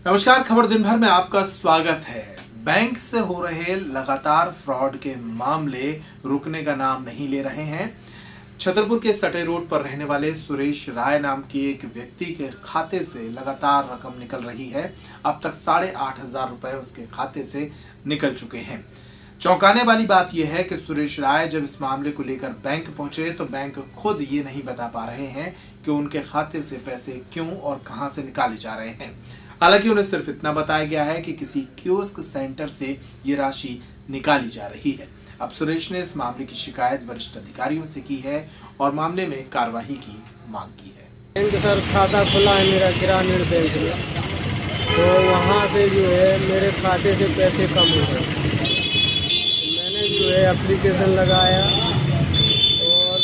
नमस्कार, खबर दिन भर में आपका स्वागत है। बैंक से हो रहे लगातार फ्रॉड के मामले रुकने का नाम नहीं ले रहे हैं। छतरपुर के सटे रोड पर रहने वाले सुरेश राय नाम की एक व्यक्ति के खाते से लगातार रकम निकल रही है। अब तक 8,500 रुपए उसके खाते से निकल चुके हैं। चौंकाने वाली बात यह है कि सुरेश राय जब इस मामले को लेकर बैंक पहुंचे तो बैंक खुद ये नहीं बता पा रहे हैं कि उनके खाते से पैसे क्यों और कहां से निकाले जा रहे हैं। हालांकि उन्हें सिर्फ इतना बताया गया है कि किसी कियोस्क सेंटर से ये राशि निकाली जा रही है। अब सुरेश ने इस मामले की शिकायत वरिष्ठ अधिकारियों से की है और मामले में कार्रवाई की मांग की है। बैंक सर खाता खुला है मेरा ग्रामीण बैंक में, तो वहाँ से जो है मेरे खाते से पैसे कम हो गए। मैंने जो है एप्लीकेशन लगाया और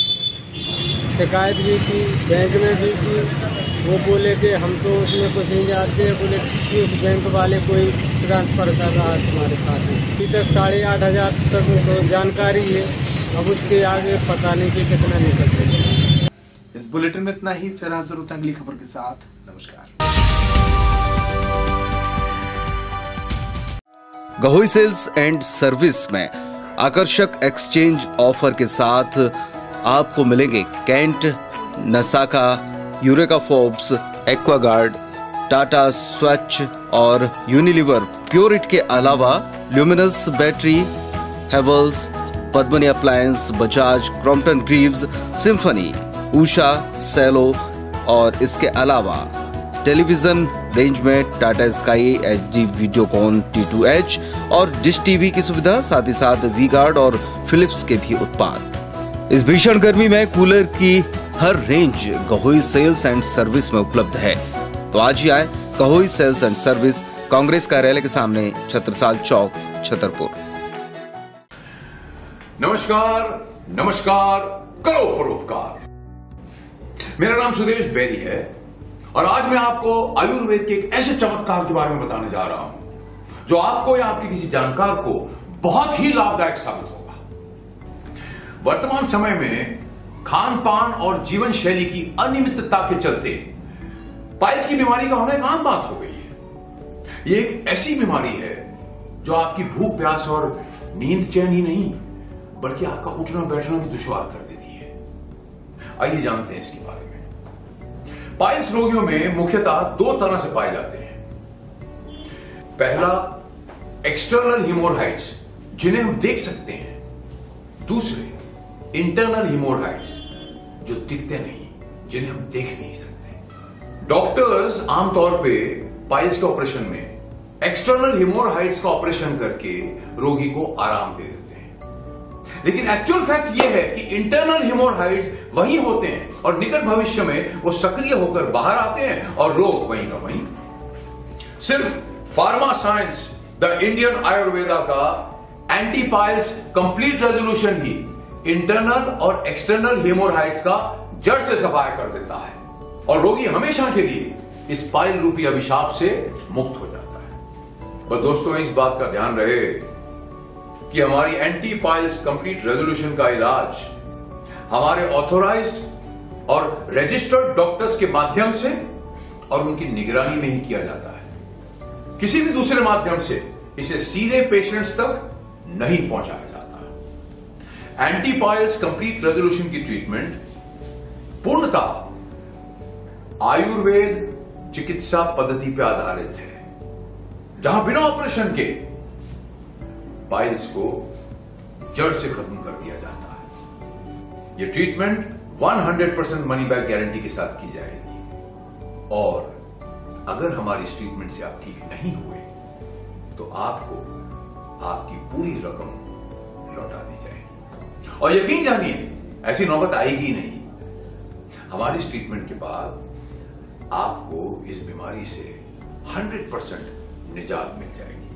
शिकायत भी की, बैंक में भी की। वो बोले कि हम तो उसमें कुछ नहीं जानते, बोले कि उस बैंक वाले कोई ट्रांसफ़र कर रहा है तुम्हारे खाते। अभी तक 8,500 तक तो जानकारी है, अब उसके आगे पता नहीं कि कितना निकलते। इस बुलेटिन में इतना ही। फिर हाजिर होते हैं अगली खबर के साथ। नमस्कार। गहोई सेल्स एंड सर्विस में आकर्षक एक्सचेंज ऑफर के साथ आपको मिलेंगे Kent, Nasaka, Eureka Forbes, Aquaguard, Tata Swach और यूनिलीवर प्योरिट के अलावा Luminous battery, Havells, Padmini appliances, Bajaj, Crompton Greaves, Symphony, Usha, Cello और इसके अलावा टेलीविजन रेंज में Tata sky HD Videocon T2H और डिश टीवी की सुविधा, साथ ही साथ वी गार्ड और फिलिप्स के भी उत्पाद। इस भीषण गर्मी में कूलर की हर range Gahoi sales and service में उपलब्ध है। तो आज ही आए Gahoi sales and service, Congress कार्यालय के सामने, छत्रसाल चौक, छतरपुर। नमस्कार, करो परोपकार। मेरा नाम सुदेश बेरी है और आज मैं आपको आयुर्वेद के एक ऐसे चमत्कार के बारे में बताने जा रहा हूं जो आपको या आपके किसी जानकार को बहुत ही लाभदायक साबित होगा। वर्तमान समय में खान पान और जीवन शैली की अनियमितता के चलते पाइल्स की बीमारी का होना एक आम बात हो गई है। यह एक ऐसी बीमारी है जो आपकी भूख, प्यास और नींद चैन ही नहीं बल्कि आपका उठना बैठना भी दुश्वार कर देती है। आइए जानते हैं इसके बारे में। पाइल्स रोगियों में मुख्यतः दो तरह से पाए जाते हैं। पहला, एक्सटर्नल हिमोरहाइड्स जिन्हें हम देख सकते हैं। दूसरे, इंटरनल हिमोरहाइड्स जो दिखते नहीं, जिन्हें हम देख नहीं सकते। डॉक्टर्स आमतौर पे पाइल्स के ऑपरेशन में एक्सटर्नल हिमोरहाइड्स का ऑपरेशन करके रोगी को आराम दे देते हैं, लेकिन एक्चुअल फैक्ट यह है कि इंटरनल हिमोरहाइड्स वही होते हैं और निकट भविष्य में वो सक्रिय होकर बाहर आते हैं और रोग वहीं का वहीं। सिर्फ pharma science, the Indian Ayurveda का एंटी पाइल्स कंप्लीट रेजोल्यूशन ही इंटरनल और एक्सटर्नल हिमोरहाइड्स का जड़ से सफाया कर देता है और रोगी हमेशा के लिए इस पाइल रूपी अभिशाप से मुक्त हो जाता है। पर दोस्तों, इस बात का ध्यान रहे कि हमारी एंटी पाइल्स कंप्लीट रेजोल्यूशन का इलाज हमारे ऑथोराइज्ड और रजिस्टर्ड डॉक्टर्स के माध्यम से और उनकी निगरानी में ही किया जाता है। किसी भी दूसरे माध्यम से इसे सीधे पेशेंट्स तक नहीं पहुंचाया जाता। एंटी पाइल्स कंप्लीट रेजोल्यूशन की ट्रीटमेंट पूर्णतः आयुर्वेद चिकित्सा पद्धति पर आधारित है, जहां बिना ऑपरेशन के पाइल्स को जड़ से खत्म कर दिया जाता है। यह ट्रीटमेंट 100% मनी बैक गारंटी के साथ की जाएगी और अगर हमारी इस ट्रीटमेंट से आप ठीक नहीं हुए तो आपको आपकी पूरी रकम लौटा दी जाएगी। और यकीन जानिए, ऐसी नौबत आएगी नहीं। हमारी इस ट्रीटमेंट के बाद आपको इस बीमारी से 100% निजात मिल जाएगी।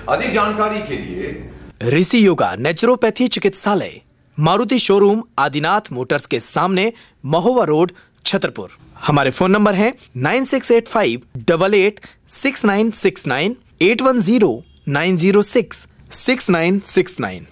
अधिक जानकारी के लिए ऋषि योगा नेचुरोपैथी चिकित्सालय, मारुति शोरूम, आदिनाथ मोटर्स के सामने, महोवा रोड, छतरपुर। हमारे फोन नंबर हैं 9685 88 6969, 810 906 6969।